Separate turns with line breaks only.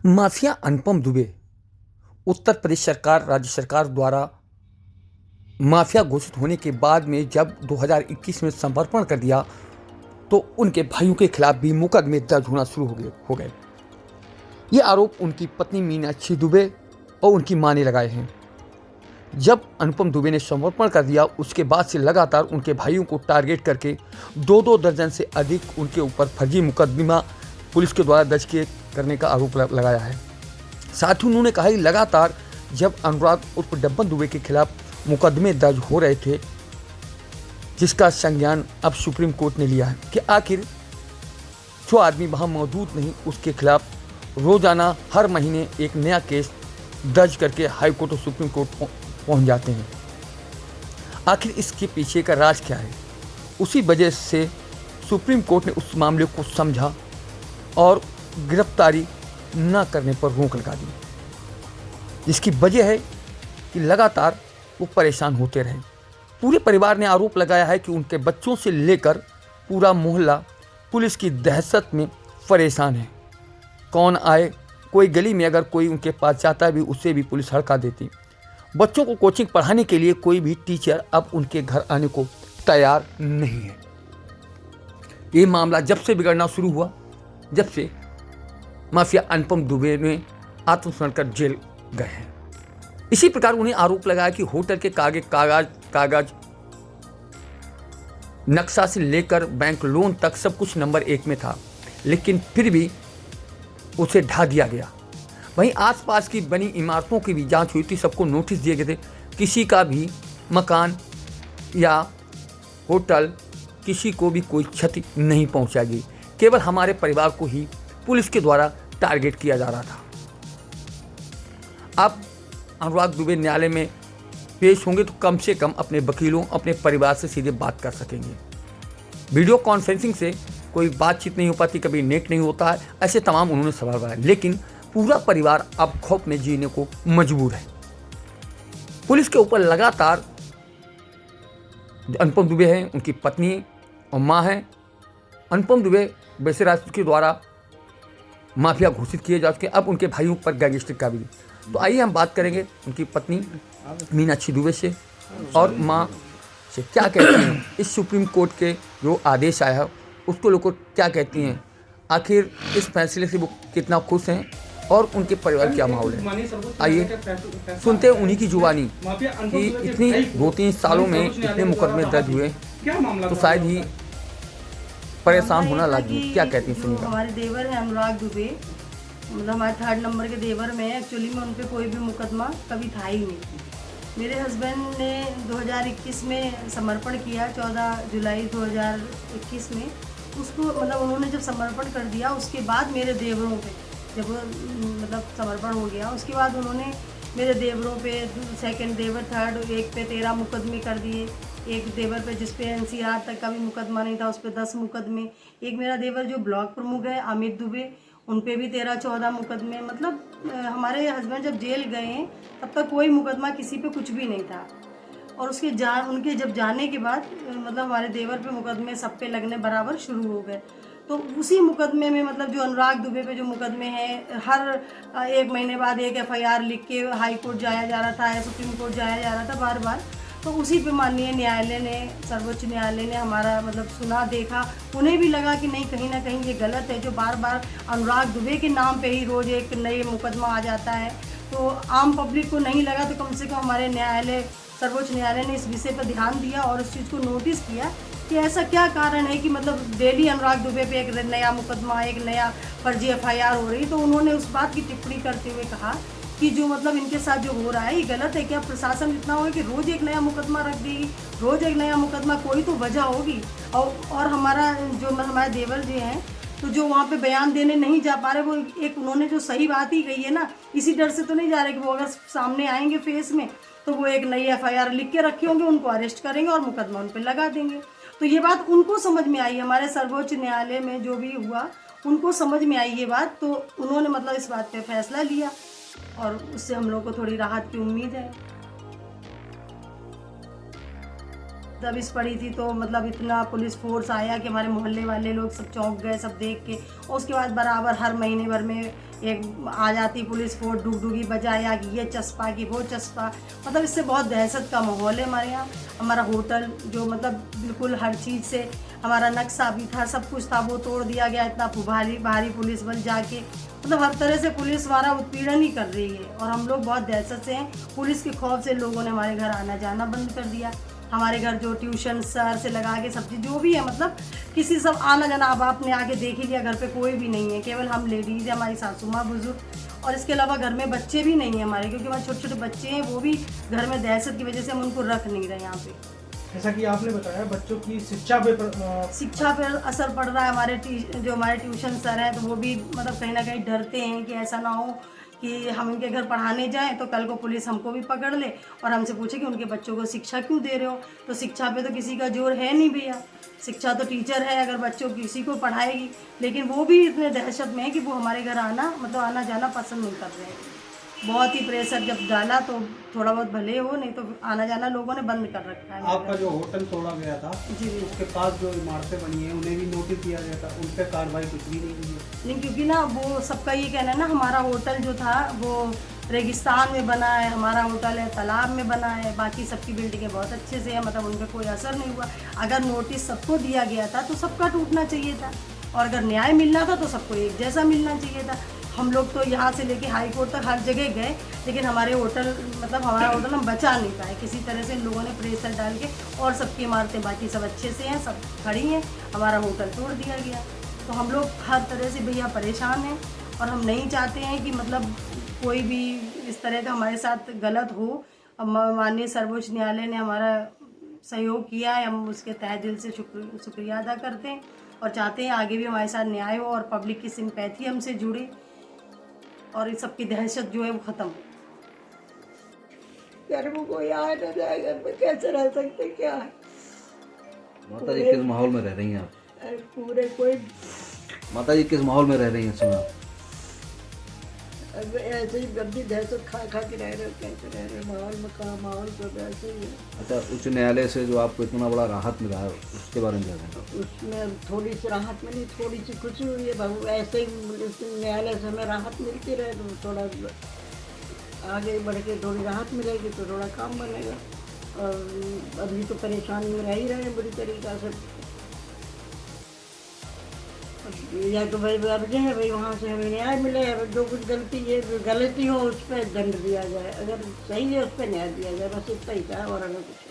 Mafia अनुपम दुबे उत्तर प्रदेश सरकार, राज्य सरकार द्वारा माफिया घोषित होने के बाद में जब 2021 में समर्पण कर दिया तो उनके भाइयों के खिलाफ भी मुकदमे दर्ज होना शुरू हो गए। ये आरोप उनकी पत्नी मीनाक्षी दुबे और उनकी मां ने लगाए हैं। जब अनुपम दुबे ने समर्पण कर दिया उसके बाद से लगातार उनके भाइयों को टारगेट करके 2-2 दर्जन से अधिक उनके ऊपर फर्जी मुकदमा पुलिस के द्वारा दर्ज करने का आरोप लगाया है। साथ ही उन्होंने कहा कि लगातार जब अनुराग उर्फ डब्बन दुबे के खिलाफ मुकदमे दर्ज हो रहे थे, जिसका संज्ञान अब सुप्रीम कोर्ट ने लिया है कि आखिर जो आदमी वहाँ मौजूद नहीं उसके खिलाफ रोजाना हर महीने एक नया केस दर्ज करके हाई कोर्ट और सुप्रीम कोर्ट पहुँच जाते हैं। आखिर इसके पीछे का राज क्या है? उसी वजह से सुप्रीम कोर्ट ने उस मामले को समझा और गिरफ्तारी न करने पर रोक लगा दी, जिसकी वजह है कि लगातार वो परेशान होते रहे। पूरे परिवार ने आरोप लगाया है कि उनके बच्चों से लेकर पूरा मोहल्ला पुलिस की दहशत में परेशान है। कौन आए, कोई गली में अगर कोई उनके पास जाता भी उसे भी पुलिस हड़का देती। बच्चों को कोचिंग पढ़ाने के लिए कोई भी टीचर अब उनके घर आने को तैयार नहीं है। ये मामला जब से बिगड़ना शुरू हुआ, जब से माफिया अनुपम दुबे ने आत्मसमर्पण कर जेल गए हैं। इसी प्रकार उन्हें आरोप लगाया कि होटल के कागज नक्शा से लेकर बैंक लोन तक सब कुछ नंबर 1 में था, लेकिन फिर भी उसे ढा दिया गया। वहीं आसपास की बनी इमारतों की भी जांच हुई थी, सबको नोटिस दिए गए थे। किसी का भी मकान या होटल किसी को भी कोई क्षति नहीं पहुंचाएगी, केवल हमारे परिवार को ही पुलिस के द्वारा टारगेट किया जा रहा था। अब अनुराग दुबे न्यायालय में पेश होंगे तो कम से कम अपने वकीलों, अपने परिवार से सीधे बात कर सकेंगे। वीडियो कॉन्फ्रेंसिंग से कोई बातचीत नहीं हो पाती, कभी नेट नहीं होता है, ऐसे तमाम उन्होंने सवाल बनाए। लेकिन पूरा परिवार अब खौफ में जीने को मजबूर है। पुलिस के ऊपर लगातार अनुपम दुबे हैं, उनकी पत्नी और मां हैं। अनुपम दुबे वैसे राष्ट्र के द्वारा माफिया घोषित किए जा चुके, अब उनके भाइयों पर गैंगस्टर का भी। तो आइए हम बात करेंगे उनकी पत्नी मीनाक्षी दुबे से और मां से। क्या कहती हैं इस सुप्रीम कोर्ट के जो आदेश आया है उसको लोग क्या कहती हैं, आखिर इस फैसले से वो कितना खुश हैं और उनके परिवार क्या माहौल है। आइए सुनते हैं उन्हीं की जुबानी कि इतनी 2-3 सालों में इतने मुकदमे दर्ज हुए तो शायद ही परेशान होना लगी। क्या कहती हैं सुनिएगा।
हमारे देवर है अनुराग दुबे, मतलब हमारे 3rd नंबर के देवर में एक्चुअली में उन पे कोई भी मुकदमा कभी था ही नहीं। मेरे हस्बैंड ने 2021 में समर्पण किया, 14 जुलाई 2021 में उसको, मतलब उन्होंने जब समर्पण कर दिया उसके बाद मेरे देवरों पे जब मतलब समर्पण हो गया उसके बाद उन्होंने मेरे देवरों पे 2nd देवर 3rd एक पे 13 मुकदमे कर दिए। एक देवर पे जिस पे NCR तक का भी मुकदमा नहीं था उस पे 10 मुकदमे। एक मेरा देवर जो ब्लॉक प्रमुख है अमित दुबे, उन पे भी 13-14 मुकदमे। मतलब हमारे हस्बैंड जब जेल गए हैं तब तक कोई मुकदमा किसी पे कुछ भी नहीं था। और उसके उनके जब जाने के बाद मतलब हमारे देवर पे मुकदमे सब पे लगने बराबर शुरू हो गए। तो उसी मुकदमे में मतलब जो अनुराग दुबे पे जो मुकदमे हैं, हर 1 महीने बाद एक FIR लिख के हाई कोर्ट जाया जा रहा था, सुप्रीम कोर्ट जाया जा रहा था बार बार। तो उसी पे माननीय न्यायालय ने, सर्वोच्च न्यायालय ने हमारा मतलब सुना, देखा। उन्हें भी लगा कि नहीं, कहीं ना कहीं ये गलत है जो बार बार अनुराग दुबे के नाम पे ही रोज़ एक नए मुकदमा आ जाता है। तो आम पब्लिक को नहीं लगा, तो कम से कम हमारे न्यायालय, सर्वोच्च न्यायालय ने इस विषय पर ध्यान दिया और इस चीज़ को नोटिस किया कि ऐसा क्या कारण है कि मतलब डेली अनुराग दुबे पे एक नया मुकदमा, एक नया फर्जी FIR हो रही। तो उन्होंने उस बात की टिप्पणी करते हुए कहा कि जो मतलब इनके साथ जो हो रहा है ये गलत है। क्या प्रशासन इतना होगा कि रोज़ एक नया मुकदमा रख देगी, रोज़ एक नया मुकदमा, कोई तो वजह होगी। और हमारा जो हमारे देवर जी हैं तो जो वहाँ पे बयान देने नहीं जा पा रहे, वो एक उन्होंने जो सही बात ही कही है ना, इसी डर से तो नहीं जा रहे कि वो अगर सामने आएंगे फेस में तो वो एक नई FIR लिख के रखे होंगे, उनको अरेस्ट करेंगे और मुकदमा उन पर लगा देंगे। तो ये बात उनको समझ में आई, हमारे सर्वोच्च न्यायालय में जो भी हुआ उनको समझ में आई ये बात। तो उन्होंने मतलब इस बात पे फैसला लिया और उससे हम लोग को थोड़ी राहत की उम्मीद है। जब इस पड़ी थी तो मतलब इतना पुलिस फोर्स आया कि हमारे मोहल्ले वाले लोग सब चौंक गए, सब देख के। और उसके बाद बराबर हर महीने भर में एक आ जाती पुलिस फोड़ डुगडुगी बजाया कि ये चस्पा कि वो चस्पा, मतलब इससे बहुत दहशत का माहौल है हमारे यहाँ। हमारा होटल जो मतलब बिल्कुल हर चीज़ से हमारा नक्शा भी था, सब कुछ था, वो तोड़ दिया गया। इतना भारी भारी पुलिस बल जाके मतलब हर तरह से पुलिस हमारा उत्पीड़न ही कर रही है और हम लोग बहुत दहशत से हैं। पुलिस के खौफ से लोगों ने हमारे घर आना जाना बंद कर दिया। हमारे घर जो ट्यूशन सर से लगा के सब चीज़ जो भी है, मतलब किसी सब आना जाना, अब आपने आके देख ही लिया, घर पे कोई भी नहीं है, केवल हम लेडीज़ है, हमारी सासू माँ बुजुर्ग, और इसके अलावा घर में बच्चे भी नहीं हैं हमारे, क्योंकि हमारे छोटे छोटे बच्चे हैं, वो भी घर में दहशत की वजह से हम उनको रख नहीं रहे यहाँ पे।
जैसा कि आपने बताया बच्चों की शिक्षा पे
शिक्षा पर असर पड़ रहा है। जो हमारे ट्यूशन सर हैं, तो वो भी मतलब कहीं ना कहीं डरते हैं कि ऐसा ना हो कि हम इनके घर पढ़ाने जाएं तो कल को पुलिस हमको भी पकड़ ले और हमसे पूछे कि उनके बच्चों को शिक्षा क्यों दे रहे हो। तो शिक्षा पे तो किसी का जोर है नहीं भैया, शिक्षा तो टीचर है, अगर बच्चों किसी को पढ़ाएगी, लेकिन वो भी इतने दहशत में है कि वो हमारे घर आना जाना पसंद नहीं कर रहे हैं। बहुत ही प्रेशर जब डाला तो थोड़ा बहुत भले हो, नहीं तो आना जाना लोगों ने बंद कर रखा है।
आपका जो होटल तोड़ा गया था
जी
उसके पास जो इमारतें बनी हैं उन्हें भी नोटिस दिया गया था, उन पर कार्रवाई कुछ भी नहीं हुई है।
नहीं, क्योंकि ना वो सबका ये कहना है ना, हमारा होटल जो था वो रेगिस्तान में बना है, हमारा होटल है तालाब में बना है, बाकी सबकी बिल्डिंगें बहुत अच्छे से है, मतलब उन पर कोई असर नहीं हुआ। अगर नोटिस सबको दिया गया था तो सबका टूटना चाहिए था, और अगर न्याय मिलना था तो सबको एक जैसा मिलना चाहिए था। हम लोग तो यहाँ से लेके हाई कोर्ट तक हर जगह गए, लेकिन हमारे होटल मतलब हमारा होटल हम बचा नहीं पाए। किसी तरह से इन लोगों ने प्रेशर डाल के, और सबकी इमारतें बाकी सब अच्छे से हैं, सब खड़ी हैं, हमारा होटल तोड़ दिया गया। तो हम लोग हर तरह से भैया परेशान हैं, और हम नहीं चाहते हैं कि मतलब कोई भी इस तरह का हमारे साथ गलत हो। अब माननीय सर्वोच्च न्यायालय ने हमारा सहयोग किया है, हम उसके तहे दिल से शुक्रिया अदा करते हैं, और चाहते हैं आगे भी हमारे साथ न्याय हो और पब्लिक की सिंपैथी हमसे जुड़े, और इस सब की दहशत जो है वो ख़त्म हो।
घर में कोई आए ना जाए, घर में कैसे रह सकते, क्या है।
माता जी किस माहौल में रह रही हैं आप?
अरे पूरे कोई
माता जी किस माहौल में रह रही हैं सुना?
ऐसे ही गंदी दहशत खा खा के रह रहे, कैसे रह रहे, माहौल में कहा, माहौल तो ऐसे ही है।
अच्छा, उच्च न्यायालय से जो आपको इतना बड़ा राहत मिला है उसके बारे में क्या कहना?
उसमें थोड़ी सी राहत मिली, थोड़ी सी खुशी हुई है बाबू। ऐसे ही न्यायालय से हमें राहत मिलती रहे तो थोड़ा आगे बढ़ के थोड़ी राहत मिलेगी तो थोड़ा काम बनेगा। और अभी तो परेशानी में रह ही रहे हैं बुरी तरीक़ा से। या तो भाई अर्ज है भाई वहाँ से हमें न्याय मिले, अगर जो कुछ गलती हो उस पर दंड दिया जाए, अगर सही है उस पर न्याय दिया जाए, बस इतना ही था और अगर कुछ